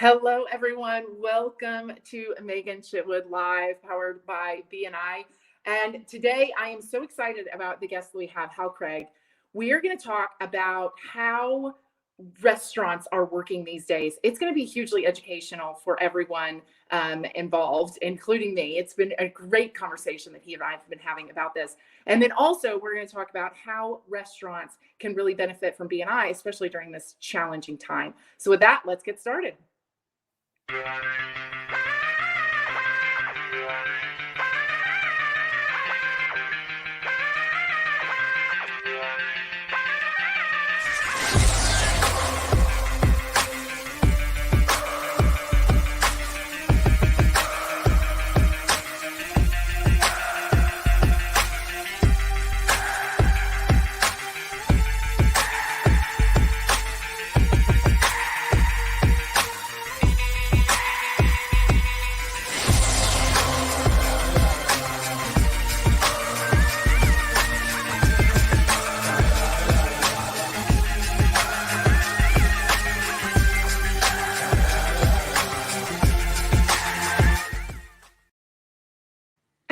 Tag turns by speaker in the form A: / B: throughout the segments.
A: Hello, everyone. Welcome to Megan Chitwood Live, powered by BNI. And today I am so excited about the guest that we have, Hal Craig. We are going to talk about how restaurants are working these days. It's going to be hugely educational for everyone involved, including me. It's been a great conversation that he and I have been having about this. And then also we're going to talk about how restaurants can really benefit from BNI, especially during this challenging time. So with that, let's get started.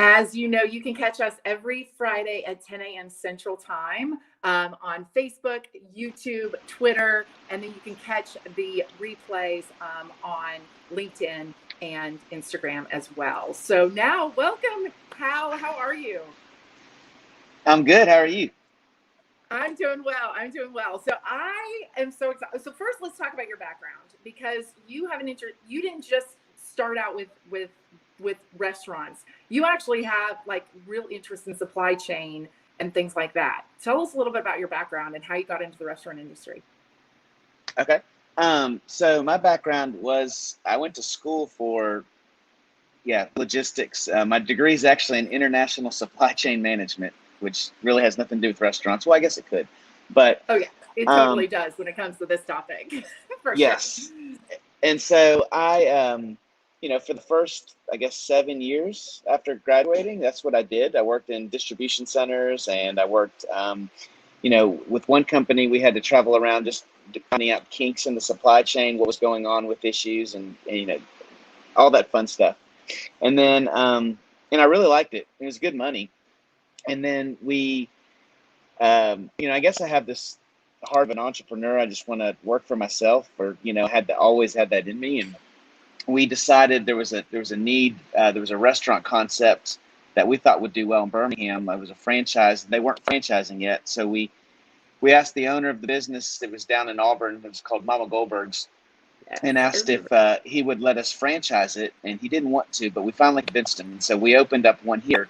A: As you know, you can catch us every Friday at 10 a.m. Central Time on Facebook, YouTube, Twitter, and then you can catch the replays on LinkedIn and Instagram as well. So now, welcome, Hal. How are you?
B: I'm good. How are you?
A: I'm doing well. So I am so excited. So first, let's talk about your background, because you have you didn't just start out with restaurants. You actually have like real interest in supply chain and things like that. Tell us a little bit about your background and how you got into the restaurant industry.
B: Okay. So my background was, I went to school for, logistics. My degree is actually in international supply chain management, which really has nothing to do with restaurants. Well, I guess it could, but.
A: Oh yeah, it totally does when it comes to this topic. For
B: yes.
A: Sure.
B: And so I, for the first, 7 years after graduating, that's what I did. I worked in distribution centers, and I worked, with one company, we had to travel around just finding out kinks in the supply chain, what was going on with issues, and all that fun stuff. And then, and I really liked it. It was good money. And then we, I guess I have this heart of an entrepreneur. I just want to work for myself, or, always had that in me. And we decided there was a need. There was a restaurant concept that we thought would do well in Birmingham. It was a franchise. They weren't franchising yet, so we asked the owner of the business that was down in Auburn. It was called Mama Goldberg's, and asked if he would let us franchise it, and he didn't want to, but we finally convinced him. And so we opened up one here,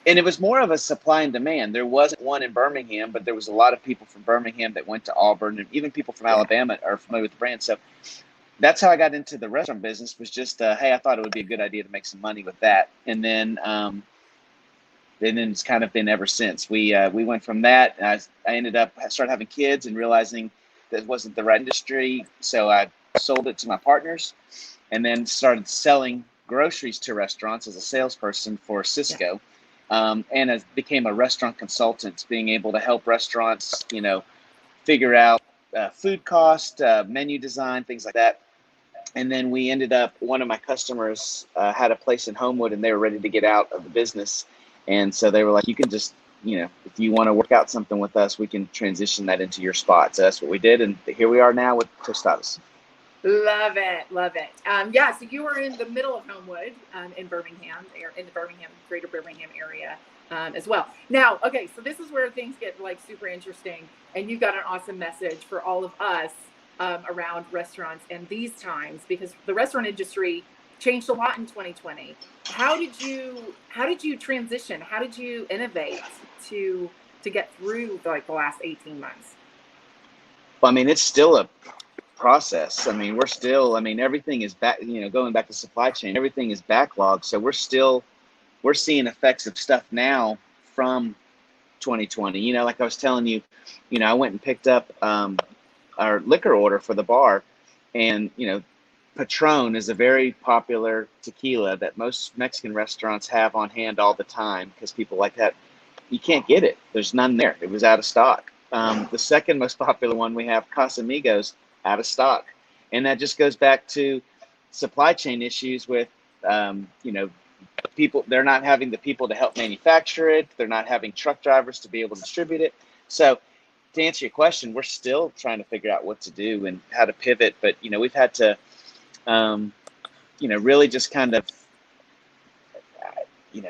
B: and it was more of a supply and demand. There wasn't one in Birmingham, but there was a lot of people from Birmingham that went to Auburn, and even people from Alabama are familiar with the brand. So that's how I got into the restaurant business, was just, hey, I thought it would be a good idea to make some money with that. And then it's kind of been ever since. We went from that. And I started having kids and realizing that it wasn't the right industry. So I sold it to my partners, and then started selling groceries to restaurants as a salesperson for Cisco. And I became a restaurant consultant, being able to help restaurants, figure out food cost, menu design, things like that. And then we ended up, one of my customers had a place in Homewood, and they were ready to get out of the business. And so they were like, you can just, if you want to work out something with us, we can transition that into your spot. So that's what we did. And here we are now with Tostadas.
A: Love it. So you were in the middle of Homewood in Birmingham, in the greater Birmingham area as well. Now, okay, so this is where things get like super interesting, and you've got an awesome message for all of us around restaurants and these times, because the restaurant industry changed a lot in 2020. How did you transition? How did you innovate to get through like the last 18 months?
B: Well, I mean, it's still a process. I mean, everything is back, going back to supply chain, everything is backlogged. So we're seeing effects of stuff now from 2020. Like I was telling you, I went and picked up our liquor order for the bar, and, Patron is a very popular tequila that most Mexican restaurants have on hand all the time, because people like that. You can't get it. There's none there. It was out of stock. The second most popular one we have, Casamigos, out of stock. And that just goes back to, supply chain issues with, people. They're not having the people to help manufacture it. They're not having truck drivers to be able to distribute it. So to answer your question, we're still trying to figure out what to do and how to pivot. But, we've had to, really just kind of,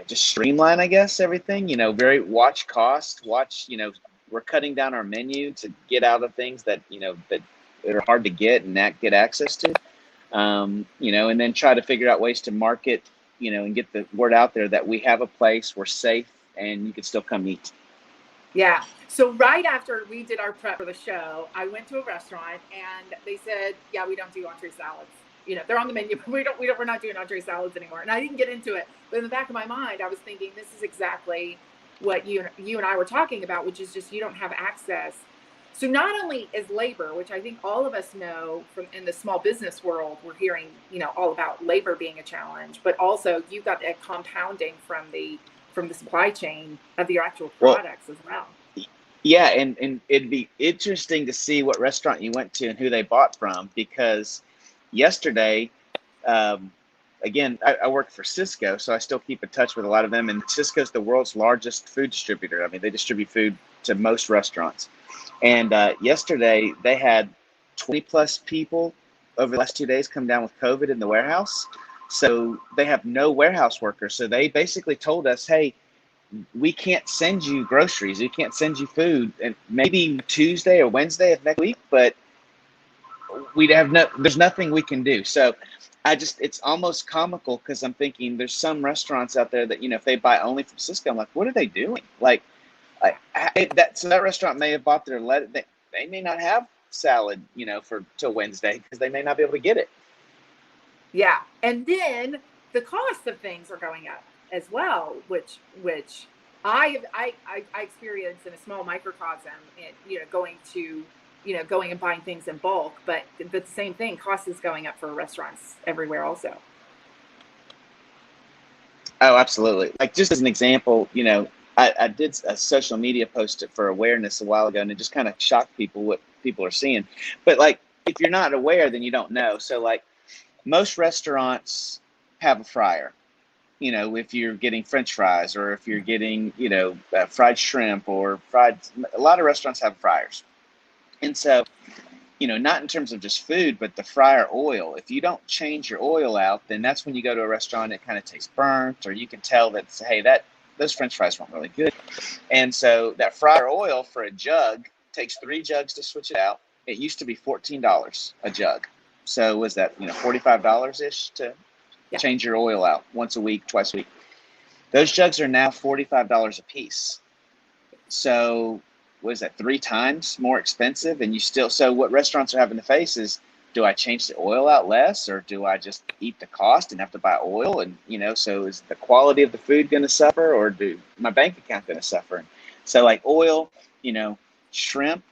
B: just streamline, I guess, everything, very watch cost, we're cutting down our menu to get out of things that, that are hard to get and not get access to, and then try to figure out ways to market, and get the word out there that we have a place, we're safe, and you can still come eat.
A: Yeah. So right after we did our prep for the show, I went to a restaurant and they said, yeah, we don't do entree salads. They're on the menu, but we're not doing entree salads anymore. And I didn't get into it, but in the back of my mind, I was thinking, this is exactly what you and I were talking about, which is just, you don't have access. So not only is labor, which I think all of us know from in the small business world, we're hearing, all about labor being a challenge, but also you've got that compounding from the supply chain of your actual products as well.
B: Yeah, and it'd be interesting to see what restaurant you went to and who they bought from, because yesterday, again, I work for Cisco, so I still keep in touch with a lot of them, and Cisco's the world's largest food distributor. I mean, they distribute food to most restaurants. And yesterday, they had 20 plus people over the last 2 days come down with COVID in the warehouse. So they have no warehouse workers. So they basically told us, hey, we can't send you groceries. We can't send you food. And maybe Tuesday or Wednesday of next week, but there's nothing we can do. So it's almost comical, because I'm thinking there's some restaurants out there that, if they buy only from Cisco, I'm like, what are they doing? So that restaurant may have bought their lettuce. They may not have salad, till Wednesday, because they may not be able to get it.
A: Yeah. And then the cost of things are going up as well, which I experienced in a small microcosm, going and buying things in bulk, but the same thing, cost is going up for restaurants everywhere also.
B: Oh, absolutely. Like, just as an example, I did a social media post for awareness a while ago, and it just kind of shocked people what people are seeing. But like, if you're not aware, then you don't know. So like, most restaurants have a fryer, if you're getting French fries, or if you're getting, fried shrimp or a lot of restaurants have fryers. And so, not in terms of just food, but the fryer oil, if you don't change your oil out, then that's when you go to a restaurant, it kind of tastes burnt, or you can tell that, hey, those French fries weren't really good. And so that fryer oil for a jug takes 3 jugs to switch it out. It used to be $14 a jug. So was that, $45-ish to change your oil out once a week, twice a week. Those jugs are now $45 a piece. So what is that, 3 times more expensive? And so what restaurants are having to face is, do I change the oil out less, or do I just eat the cost and have to buy oil? And, so is the quality of the food going to suffer, or do my bank account going to suffer? So like oil, shrimp,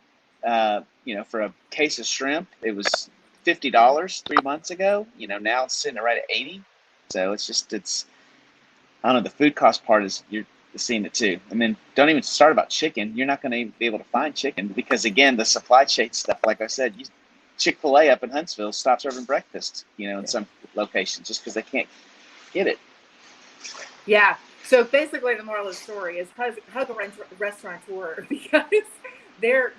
B: for a case of shrimp, it was $50 3 months ago. Now it's sitting right at $80. So I don't know, the food cost part is, you're seeing it too. I mean, don't even start about chicken. You're not going to be able to find chicken, because again, the supply chain stuff, like I said, Chick-fil-A up in Huntsville stopped serving breakfast, in some locations, just because they can't get it.
A: Yeah. So basically the moral of the story is hug a restaurateur, because you're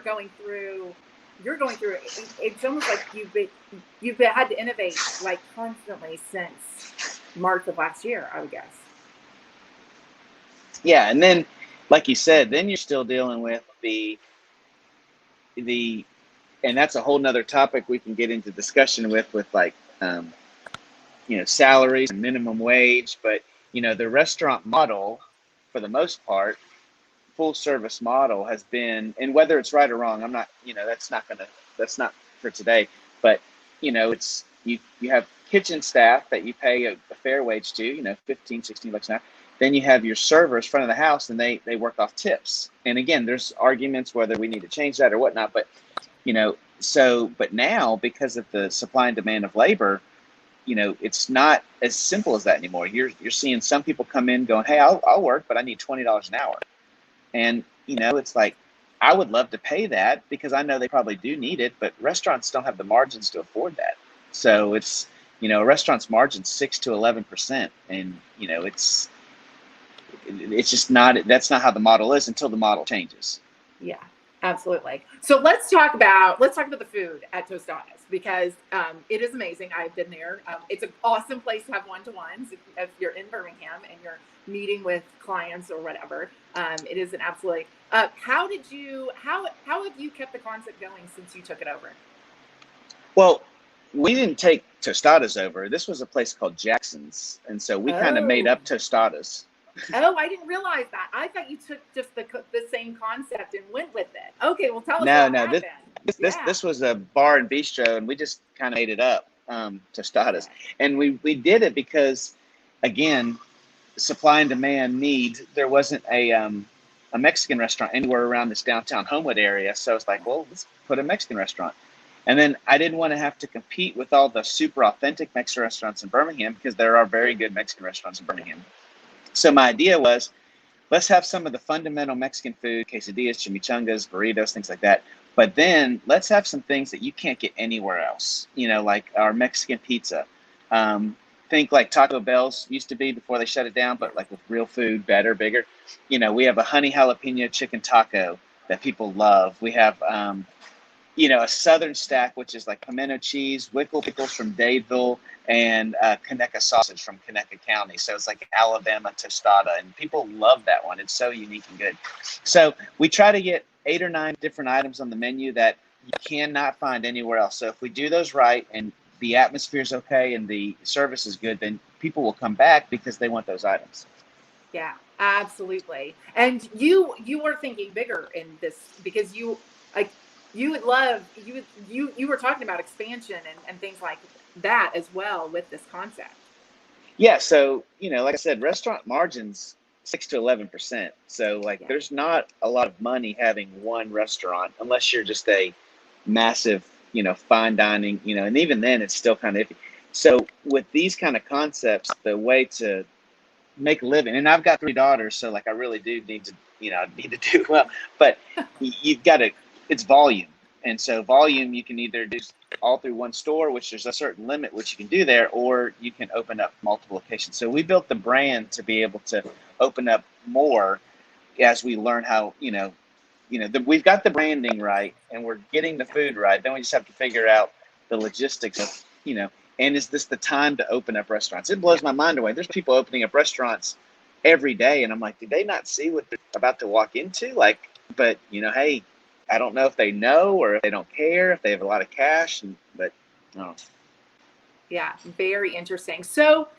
A: going through it's almost like you've had to innovate like constantly since March of last year, I would guess.
B: Yeah, and then, like you said, then you're still dealing with the and that's a whole nother topic we can get into discussion with like, salaries and minimum wage. But, the restaurant model, for the most part, full service model has been, and whether it's right or wrong, I'm not, that's not for today. But, it's, you have kitchen staff that you pay a fair wage to, $15-16 an hour. Then you have your servers front of the house, and they work off tips. And again, there's arguments whether we need to change that or whatnot. But, but now, because of the supply and demand of labor, it's not as simple as that anymore. You're seeing some people come in going, hey, I'll work, but I need $20 an hour. And, it's like, I would love to pay that, because I know they probably do need it, but restaurants don't have the margins to afford that. So it's, a restaurant's margin 6 to 11%, and it's just not, that's not how the model is until the model changes.
A: Yeah, absolutely. So let's talk about the food at Tostadas, because it is amazing. I've been there. It's an awesome place to have one-to-ones if you're in Birmingham and you're meeting with clients or whatever. It is an absolutely. How have you kept the concept going since you took it over?
B: Well, we didn't take Tostadas over. This was a place called Jackson's, and so we kind of made up Tostadas.
A: Oh, I didn't realize that. I thought you took just the same concept and went with it. Okay, well, tell us what happened.
B: This was a bar and bistro, and we just kind of made it up, Tostadas. And we did it because, again, supply and demand need. There wasn't a Mexican restaurant anywhere around this downtown Homewood area, so it's like, well, let's put a Mexican restaurant. And then I didn't want to have to compete with all the super authentic Mexican restaurants in Birmingham, because there are very good Mexican restaurants in Birmingham. So my idea was, let's have some of the fundamental Mexican food, quesadillas, chimichangas, burritos, things like that. But then let's have some things that you can't get anywhere else, like our Mexican pizza. Think like Taco Bell's used to be before they shut it down, but like with real food, better, bigger. We have a honey jalapeno chicken taco that people love. We have, a Southern stack, which is like pimento cheese, Wickle pickles from Dadeville, and Conecuh sausage from Conecuh County. So it's like Alabama tostada, and people love that one. It's so unique and good. So we try to get 8 or 9 different items on the menu that you cannot find anywhere else. So if we do those right, and the atmosphere is okay and the service is good, then people will come back because they want those items.
A: Yeah, absolutely. And you were thinking bigger in this, because you were talking about expansion and things like that as well with this concept.
B: Yeah. So, like I said, restaurant margins 6 to 11%. So there's not a lot of money having one restaurant, unless you're just a massive, fine dining, and even then it's still kind of iffy. So with these kind of concepts, the way to make a living, and I've got 3 daughters, so I really do need to, need to do well, but you've got to, it's volume. And so volume, you can either do all through one store, which there's a certain limit which you can do there, or you can open up multiple locations. So we built the brand to be able to open up more as we learn how, we've got the branding right and we're getting the food right. Then we just have to figure out the logistics of, and is this the time to open up restaurants? It blows my mind away. There's people opening up restaurants every day, and I'm like, did they not see what they're about to walk into? But hey, I don't know if they know or if they don't care, if they have a lot of cash, but no.
A: Yeah, very interesting. So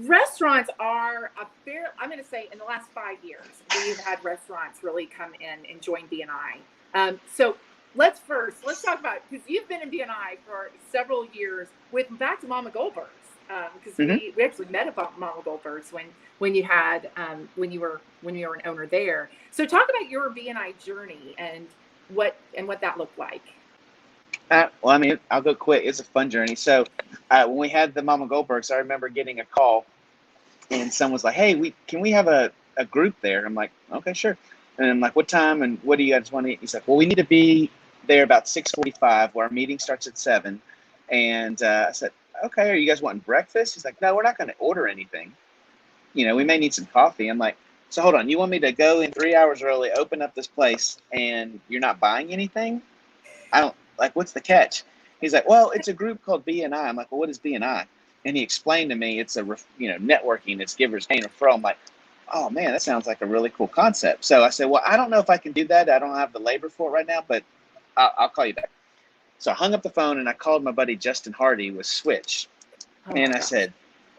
A: restaurants are I'm going to say in the last 5 years, we've had restaurants really come in and join B&I. So let's talk about, because you've been in B&I for several years back to Mama Goldberg's, because we actually met about Mama Goldberg's when you were an owner there. So talk about your B&I journey and what that looked like.
B: Well, I mean, I'll go quick. It's a fun journey. So when we had the Mama Goldbergs, I remember getting a call, and someone was like, hey, can we have a group there? I'm like, okay, sure. And I'm like, what time and what do you guys want to eat? He's like, well, we need to be there about 6:45, where our meeting starts at 7. And I said, okay, are you guys wanting breakfast? He's like, no, we're not going to order anything. We may need some coffee. I'm like, so hold on, you want me to go in 3 hours early, open up this place, and you're not buying anything? I don't, what's the catch? He's like, well, it's a group called B&I. I'm like, well, what is B&I? And he explained to me, it's a, networking, it's givers, paying, referral. I'm like, oh man, that sounds like a really cool concept. So I said, well, I don't know if I can do that. I don't have the labor for it right now, but I'll call you back. So I hung up the phone and I called my buddy Justin Hardy with Switch. And I said,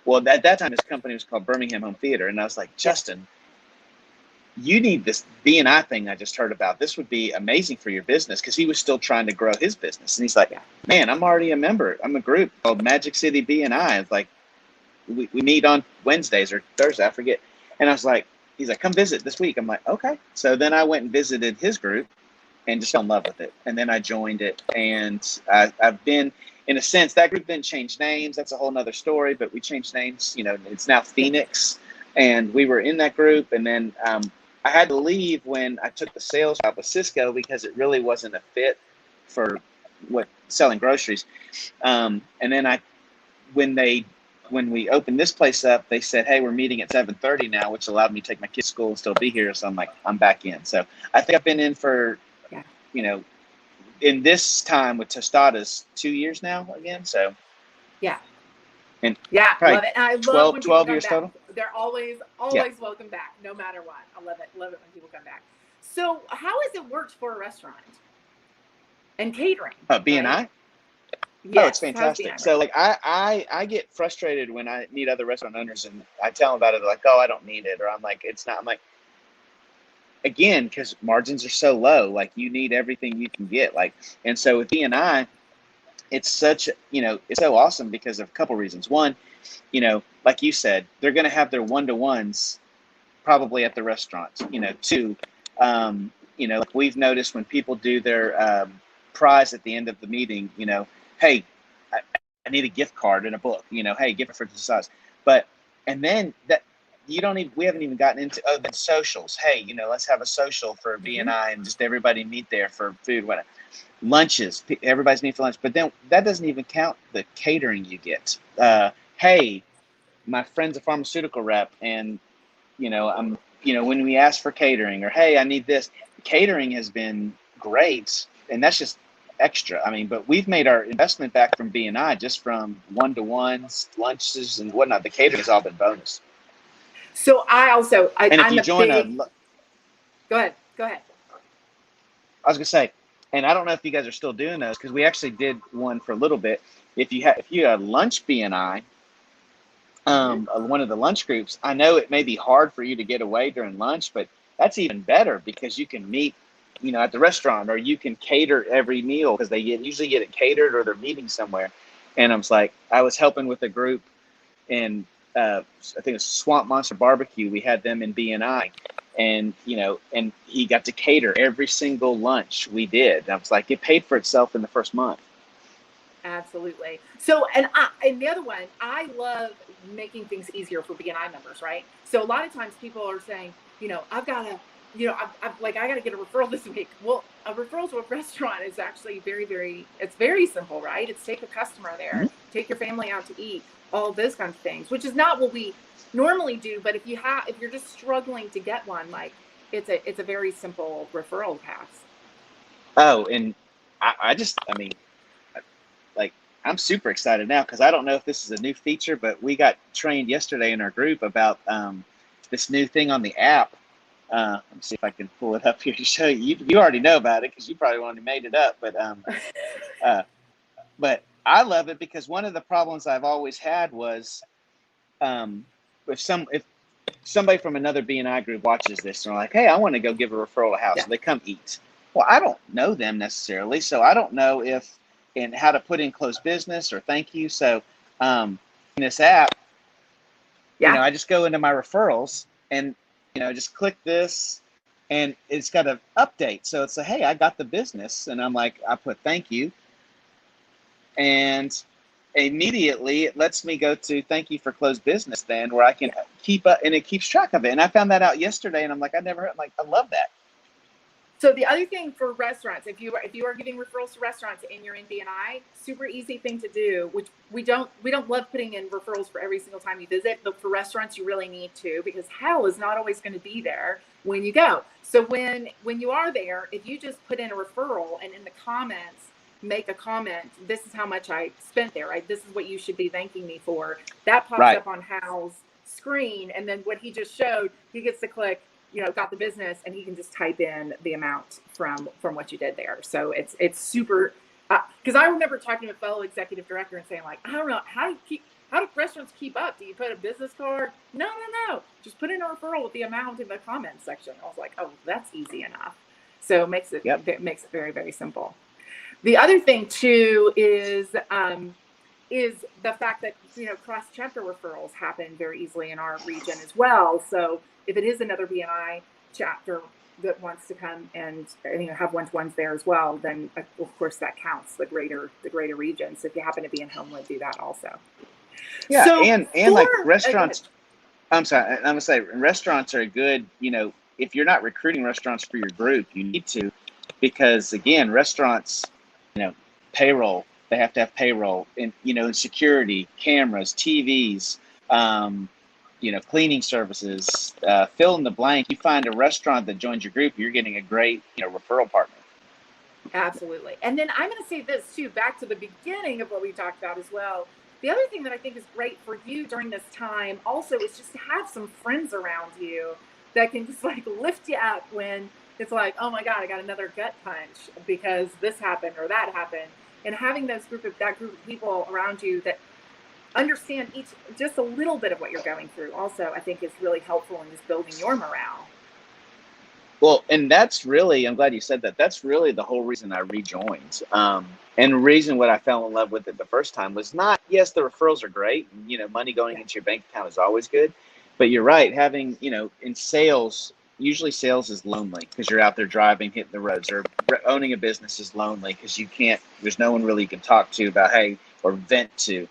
B: well, at that time, his company was called Birmingham Home Theater. And I was like, Justin, you need this B&I thing I just heard about. This would be amazing for your business, because he was still trying to grow his business. And he's like, man, I'm already a member. I'm a group called Magic City B&I. It's like, we meet on Wednesdays or Thursday, I forget. And I was like, he's like, come visit this week. I'm like, okay. So then I went and visited his group and just fell in love with it. And then I joined it. And I've been, in a sense, that group then changed names. That's a whole nother story, but we changed names. It's now Phoenix. And we were in that group. And then I had to leave when I took the sales job with Cisco, because it really wasn't a fit for selling groceries. And then I when we opened this place up, they said, "Hey, we're meeting at 7:30 now," which allowed me to take my kids to school and still be here. So I'm like, I'm back in. So I think I've been in for,
A: Yeah.
B: In this time with Tostadas, 2 years now again. So
A: Yeah.
B: and
A: Yeah.
B: probably
A: Love it. And I love
B: 12,
A: when people
B: 12
A: come
B: years
A: back.
B: total.
A: They're always
B: Yeah.
A: welcome back, no matter what. I love it. Love it when people come back. So how has it worked for a restaurant and catering? Right?
B: BNI. Oh, it's
A: Yes. How's
B: fantastic.
A: BNI
B: So
A: worked?
B: like I get frustrated when I meet other restaurant owners and I tell them about it. They're like, "Oh, I don't need it," or I'm like, "It's not." I'm like, again, because margins are so low, like you need everything you can get. Like, and so with BNI, it's such, it's so awesome because of a couple reasons. One, like you said, they're going to have their one-to-ones probably at the restaurants. Two, like we've noticed when people do their prize at the end of the meeting, hey, I need a gift card and a book, hey, gift it for the size. But, and then that, we haven't even gotten into the socials. Hey, let's have a social for
A: Mm-hmm.
B: BNI and just everybody meet there for food, whatever. Lunches, everybody's meet for lunch. But then that doesn't even count the catering you get. Hey, my friend's a pharmaceutical rep, and when we ask for catering, or hey, I need this, catering has been great, and that's just extra. I mean, but we've made our investment back from BNI just from one-to-ones, lunches, and whatnot. The catering has all been bonus.
A: So
B: And if
A: I'm
B: you
A: a
B: join
A: big. Go ahead. Go ahead.
B: I was gonna say, and I don't know if you guys are still doing those because we actually did one for a little bit. If you had lunch BNI, one of the lunch groups, I know it may be hard for you to get away during lunch, but that's even better because you can meet, at the restaurant, or you can cater every meal because they usually get it catered or they're meeting somewhere. And I was helping with a group in, I think it was Swamp Monster Barbecue. We had them in BNI, and and he got to cater every single lunch we did. And I was like, it paid for itself in the first month.
A: Absolutely. So, and the other one, I love making things easier for BNI members, right? So a lot of times people are saying, I've got to, I got to get a referral this week. Well, a referral to a restaurant is actually it's very simple, right? It's take a customer there, take your family out to eat, all those kinds of things, which is not what we normally do. But if you're just struggling to get one, like it's a very simple referral pass.
B: Oh, and I mean, like I'm super excited now because I don't know if this is a new feature, but we got trained yesterday in our group about this new thing on the app. Let me see if I can pull it up here to show you. You already know about it because you probably already made it up, but I love it because one of the problems I've always had was if somebody from another BNI group watches this and they're like, hey, I want to go give a referral a house,
A: Yeah.
B: so they come eat. Well, I don't know them necessarily, so I don't know and how to put in closed business or thank you. So in this app, I just go into my referrals and just click this, and it's got an update. So it's hey, I got the business, and I'm like, I put thank you, and immediately it lets me go to thank you for closed business then, where I can keep up, and it keeps track of it. And I found that out yesterday, and I'm like, I love that.
A: So the other thing for restaurants, if you are giving referrals to restaurants and you're in BNI, super easy thing to do, which we don't love putting in referrals for every single time you visit, but for restaurants you really need to, because Hal is not always going to be there when you go. So when you are there, if you just put in a referral and in the comments make a comment, this is how much I spent there, right? This is what you should be thanking me for. That pops up on Hal's screen, and then what he just showed, he gets to click, got the business, and he can just type in the amount from what you did there. So it's super, because I remember talking to a fellow executive director and saying, like, I don't know, how do restaurants keep up? Do you put a business card? No. Just put in a referral with the amount in the comments section. I was like, oh, that's easy enough. So it makes it very, very simple. The other thing too is the fact that cross-chapter referrals happen very easily in our region as well. So if it is another BNI chapter that wants to come and have one-to-ones there as well, then of course that counts, the greater region. So if you happen to be in Homewood, do that also.
B: Yeah,
A: so
B: and like restaurants. I'm sorry, I'm gonna say restaurants are good. If you're not recruiting restaurants for your group, you need to, because again, restaurants, payroll, They have to have payroll and, and security, cameras, TVs, cleaning services, fill in the blank. You find a restaurant that joins your group, you're getting a great, referral partner.
A: Absolutely. And then I'm going to say this too, back to the beginning of what we talked about as well. The other thing that I think is great for you during this time also is just to have some friends around you that can just like lift you up when it's like, oh my God, I got another gut punch because this happened or that happened. And having that group of people around you that understand just a little bit of what you're going through also, I think is really helpful in just building your morale.
B: Well, and that's really, I'm glad you said that. That's really the whole reason I rejoined. And the reason what I fell in love with it the first time was not, yes, the referrals are great. Money going into your bank account is always good. But you're right, having, in sales, usually sales is lonely because you're out there driving, hitting the roads, or owning a business is lonely because there's no one really you can talk to about, hey, or vent to.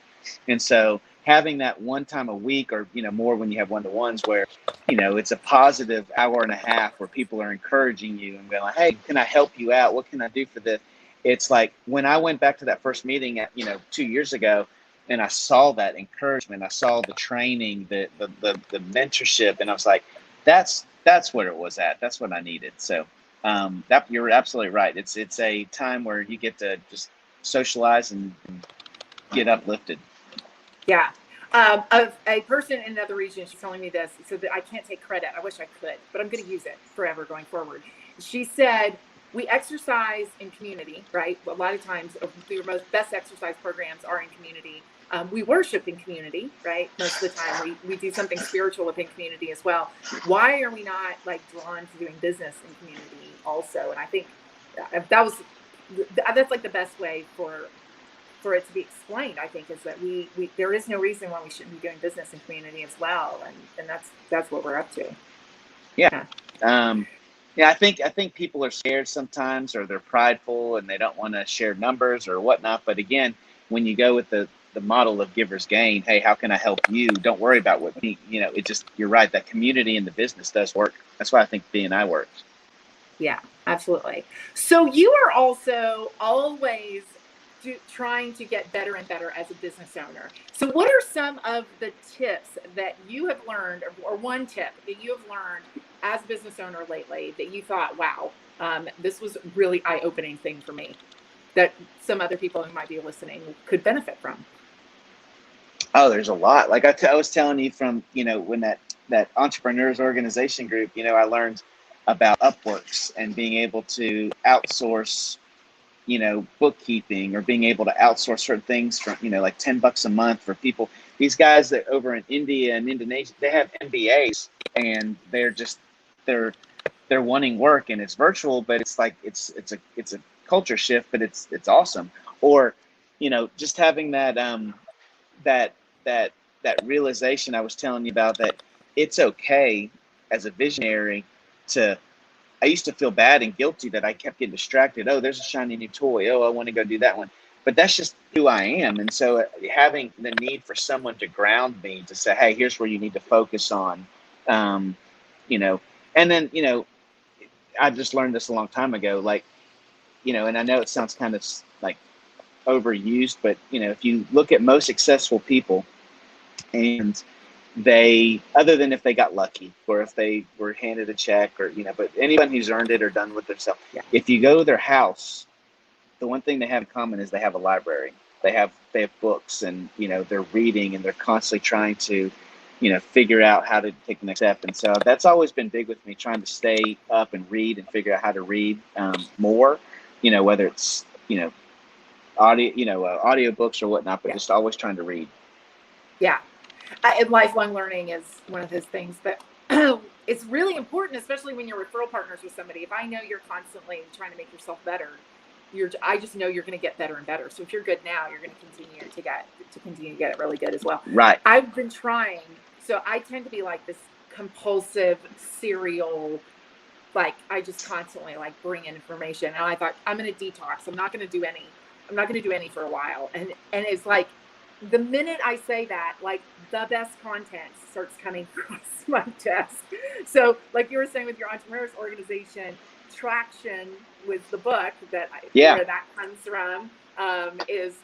B: And so having that one time a week or, more when you have one-to-ones where, it's a positive hour and a half where people are encouraging you and going like, hey, can I help you out? What can I do for this? It's like when I went back to that first meeting at, 2 years ago, and I saw that encouragement, I saw the training, the mentorship, and I was like, that's where it was at. That's what I needed. So that you're absolutely right. It's a time where you get to just socialize and get uplifted.
A: Yeah. A person in another region, she's telling me this, so that I can't take credit. I wish I could, but I'm going to use it forever going forward. She said, we exercise in community, right? A lot of times the best exercise programs are in community. We worship in community, right? Most of the time we do something spiritual within community as well. Why are we not like drawn to doing business in community also? And I think that's like the best way for it to be explained, I think, is that we there is no reason why we shouldn't be doing business in community as well, and that's what we're up to.
B: Yeah. I think people are scared sometimes, or they're prideful and they don't want to share numbers or whatnot. But again, when you go with the model of givers gain, hey, how can I help you? Don't worry about what me. It just, you're right. That community in the business does work. That's why I think B&I works.
A: Yeah, absolutely. So you are also always trying to get better and better as a business owner. So what are some of the tips that you have learned, or one tip that you have learned as a business owner lately that you thought, wow, this was really eye-opening thing for me that some other people who might be listening could benefit from?
B: Oh, there's a lot. Like I was telling you from, when that entrepreneurs organization group, I learned about Upworks and being able to outsource bookkeeping, or being able to outsource certain things from, like $10 a month for people. These guys that over in India and Indonesia, they have MBAs and they're wanting work, and it's virtual, but it's like, it's a culture shift, but it's awesome. Or, just having that realization I was telling you about, that it's okay as a visionary to, I used to feel bad and guilty that I kept getting distracted. Oh, there's a shiny new toy. Oh, I want to go do that one. But that's just who I am. And so having the need for someone to ground me, to say, hey, here's where you need to focus on, and then, I just learned this a long time ago, like, and I know it sounds kind of like overused, but, if you look at most successful people, and they, other than if they got lucky or if they were handed a check, or but anyone who's earned it or done with themselves, if you go to their house, the one thing they have in common is they have a library. They have books, and they're reading, and they're constantly trying to figure out how to take the next step. And so that's always been big with me, trying to stay up and read and figure out how to read more, whether it's audio books or whatnot, but just always trying to read.
A: Yeah. And lifelong learning is one of those things that it's really important, especially when you're referral partners with somebody. If I know you're constantly trying to make yourself better, I just know you're going to get better and better. So if you're good now, you're going to continue to get it really good as well.
B: Right.
A: I've been trying. So I tend to be like this compulsive serial, like I just constantly like bring in information. And I thought, I'm going to detox. I'm not going to do any for a while. And it's like, the minute I say that, like the best content starts coming across my desk. So like you were saying with your entrepreneurs organization, traction with the book where that comes from. is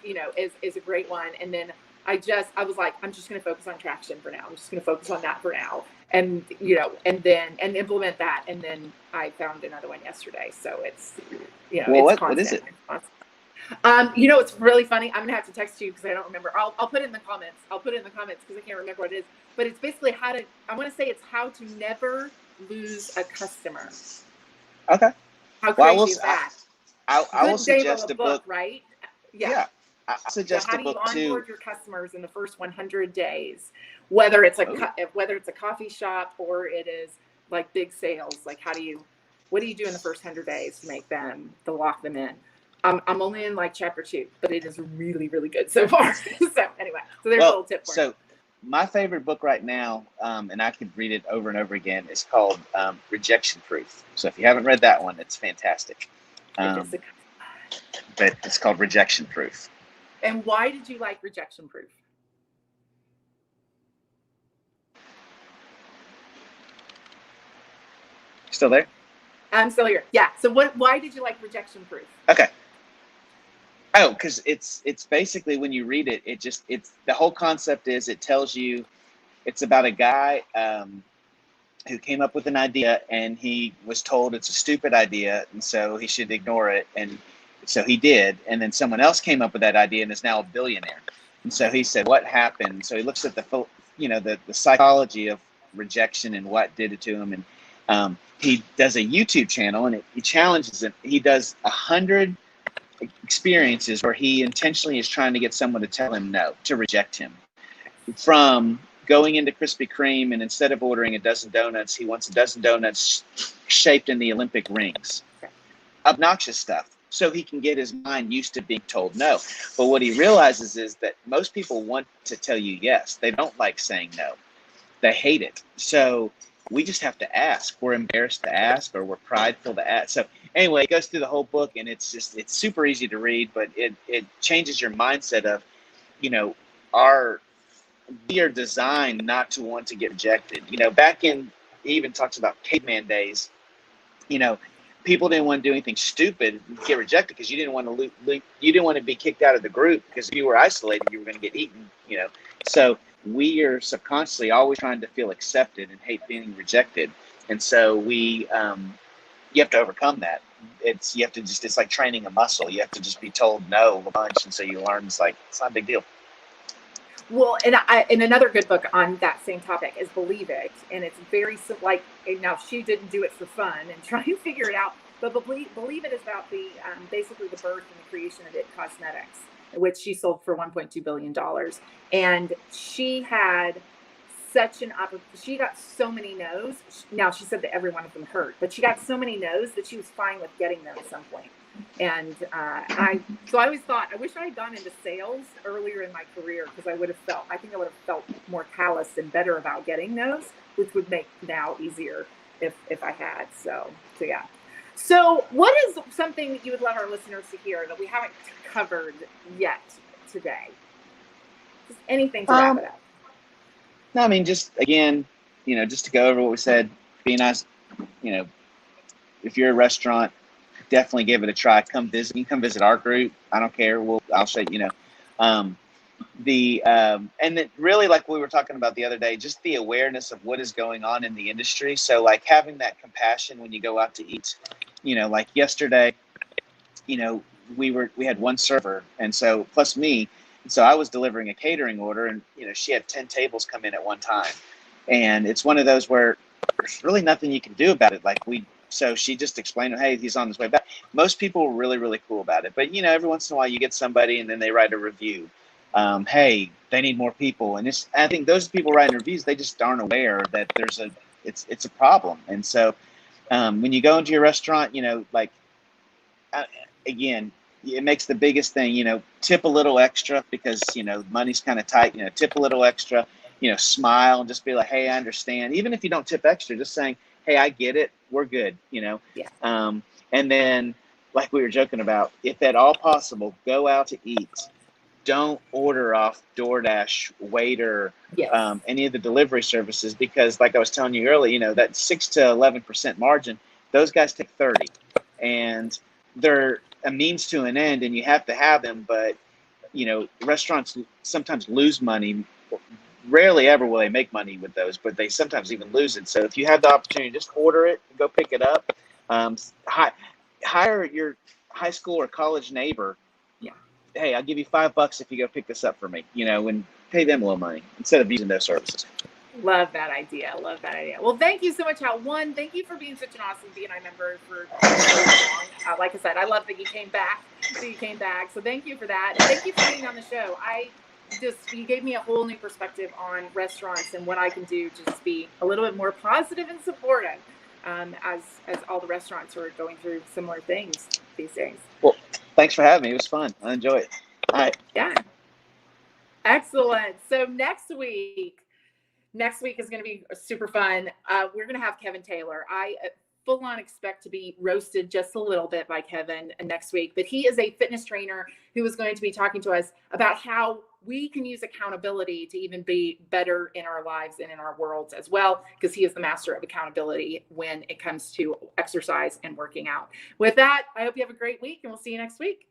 A: a great one. And then I was like, I'm just going to focus on traction for now. I'm just going to focus on that for now. And, and implement that. And then I found another one yesterday. So it's,
B: Well,
A: it's
B: what is
A: constant.
B: it?
A: It's really funny. I'm gonna have to text you because I don't remember. I'll put it in the comments. I'll put it in the comments because I can't remember what it is. But it's basically I want to say it's how to never lose a customer.
B: Okay.
A: How
B: Well,
A: crazy is that?
B: I will
A: Good name of
B: suggest
A: a
B: a book.
A: right?
B: Yeah. I
A: So
B: suggest
A: how
B: a
A: do you
B: book too.
A: onboard your customers in the first 100 days? Whether it's
B: Oh.
A: whether it's a coffee shop or it is like big sales, like what do you do in the first 100 days to lock them in? I'm only in like chapter 2, but it is really, really good so far. So anyway, so there's a little tip for you.
B: So my favorite book right now, and I could read it over and over again, is called Rejection Proof. So if you haven't read that one, it's fantastic. But it's called Rejection Proof.
A: And why did you like Rejection Proof?
B: Still there?
A: I'm still here. Yeah. So why did you like Rejection Proof?
B: Okay. Oh, because it's basically when you read it, it's the whole concept is it tells you it's about a guy who came up with an idea and he was told it's a stupid idea and so he should ignore it, and so he did, and then someone else came up with that idea and is now a billionaire, and so he said what happened. So he looks at the psychology of rejection and what did it to him, and he does a YouTube channel and he challenges it. He does 100 experiences where he intentionally is trying to get someone to tell him no, to reject him. From going into Krispy Kreme and instead of ordering a dozen donuts, he wants a dozen donuts shaped in the Olympic rings. Obnoxious stuff. So he can get his mind used to being told no. But what he realizes is that most people want to tell you yes. They don't like saying no. They hate it. So we just have to ask. We're embarrassed to ask, or we're prideful to ask. So anyway, it goes through the whole book, and it's super easy to read, but it changes your mindset of, we are designed not to want to get rejected. Back in, he even talks about caveman days, people didn't want to do anything stupid and get rejected because you didn't want to be kicked out of the group, because if you were isolated, you were going to get eaten, So we are subconsciously always trying to feel accepted and hate being rejected. And so you have to overcome that. It's like training a muscle. You have to just be told no a bunch. And so you learn, it's not a big deal.
A: Well, and another good book on that same topic is Believe It. And it's very like, now she didn't do it for fun and try and figure it out, but Believe It is about basically the birth and the creation of It Cosmetics, which she sold for $1.2 billion. And she had she got so many no's. Now she said that every one of them hurt, but she got so many no's that she was fine with getting them at some point. And I always thought, I wish I had gone into sales earlier in my career, because I would have felt more callous and better about getting those, which would make now easier if I had. So yeah. So what is something that you would love our listeners to hear that we haven't covered yet today? Just anything to wrap it up.
B: No, I mean, just again, just to go over what we said, be nice, if you're a restaurant, definitely give it a try. Come visit. You can come visit our group. I don't care. I'll show you. And then really, like we were talking about the other day, just the awareness of what is going on in the industry. So like having that compassion when you go out to eat. Like yesterday, we had one server, and so plus me. So I was delivering a catering order, and she had 10 tables come in at one time, and it's one of those where there's really nothing you can do about it. So she just explained, hey, he's on his way back. Most people were really, really cool about it, but every once in a while you get somebody and then they write a review. Hey, they need more people, and I think those people writing reviews, they just aren't aware that it's a problem. And so when you go into your restaurant, again, it makes the biggest thing, tip a little extra because, money's kind of tight, tip a little extra, smile and just be like, hey, I understand. Even if you don't tip extra, just saying, hey, I get it. We're good, Yeah. And then like we were joking about, if at all possible, go out to eat. Don't order off DoorDash, Waiter,
A: Yes.
B: any of the delivery services, because like I was telling you earlier, that 6 to 11% margin, those guys take 30, and they're a means to an end, and you have to have them. But restaurants sometimes lose money. Rarely ever will they make money with those, but they sometimes even lose it. So if you have the opportunity, just order it, go pick it up. Hire your high school or college neighbor.
A: Yeah.
B: Hey, I'll give you $5 if you go pick this up for me. And pay them a little money instead of using those services.
A: Love that idea. Love that idea. Well, thank you so much, Hal. One, thank you for being such an awesome BNI member for so long. Like I said, I love that you came back. So thank you for that. And thank you for being on the show. You gave me a whole new perspective on restaurants and what I can do to just be a little bit more positive and supportive as all the restaurants are going through similar things these days.
B: Well, thanks for having me. It was fun. I enjoy it. All right.
A: Yeah. Excellent. So next week is going to be super fun. We're going to have Kevin Taylor. I full on expect to be roasted just a little bit by Kevin next week, but he is a fitness trainer who is going to be talking to us about how we can use accountability to even be better in our lives and in our worlds as well, because he is the master of accountability when it comes to exercise and working out. With that, I hope you have a great week, and we'll see you next week.